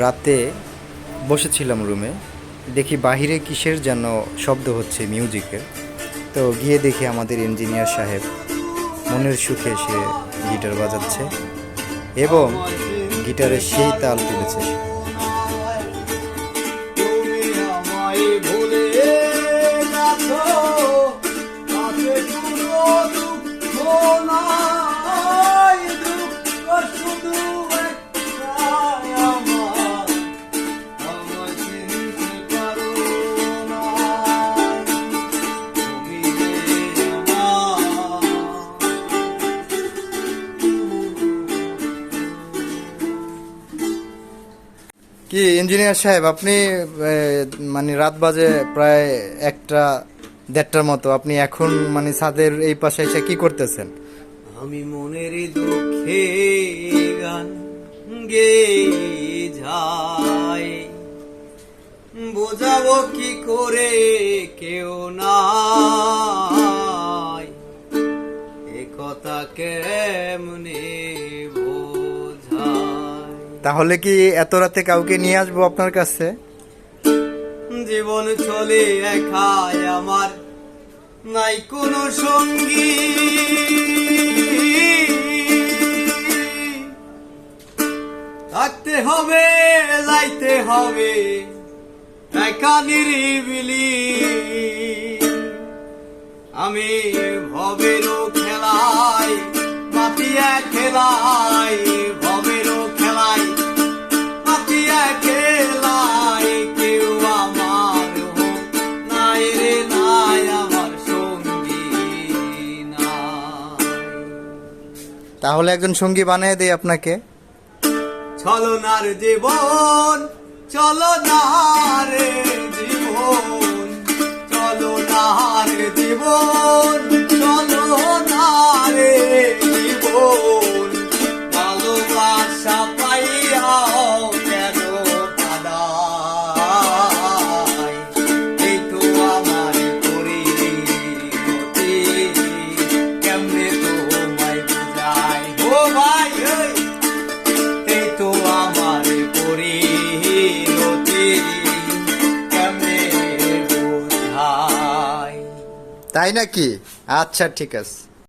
রাতে বসেছিলাম রুমে, দেখি বাহিরে কিসের যেন শব্দ হচ্ছে মিউজিকের। তো গিয়ে দেখি আমাদের ইঞ্জিনিয়ার সাহেব মনের সুখে সে গিটার বাজাচ্ছে এবং গিটারের সেই তাল তুলেছে সে। তুমি আমায় ভুলে গেছো, তাতে কোনো দুঃখ নাই, দুঃখ শুধু একটাই আমার, আমায় চিনতে পারো না, তুমি যে আমার। কি ইঞ্জিনিয়ার সাহেব, আপনি মানে রাত বাজে প্রায় 1টা 1:30টার মতো, আপনি এখন মানে ছাদের এই পাশে এসে কি করতেছেন? আমি মনের দুঃখে গান গেয়ে যাই, বোঝাবো কি করে কেউ নাই, এ কথা কেমনে বোঝাই। তাহলে কি এত রাতে কাউকে নিয়ে আসবো আপনার কাছে? জীবন চলে একাই আমার, নাই কোনো সঙ্গী, থাকতে হবে যাইতে হবে একা নিরিবিলি, আমি ভবেরও খেলায় মাতিয়া খেলাই, ভবেরও খেলায় মাতিয়া খেলাই, কেউ আমার হোক নাই রে নাই, আমার সঙ্গী নাই। তাহলে একজন সঙ্গী বানিয়ে দেই আপনাকে। ছলনার জীবন, চলনার জীবন, চলনার জীবন, চলনার জীবন, ভালোবাসা পাইয়াও কেন কাদাই, এই তো আমার পরিণতি, কেমনে তোমায় বুঝাই ও ভাই, এই তো আমার পরিণতি, কেমনে বোঝাই। তাই নাকি? আচ্ছা, ঠিক আছে।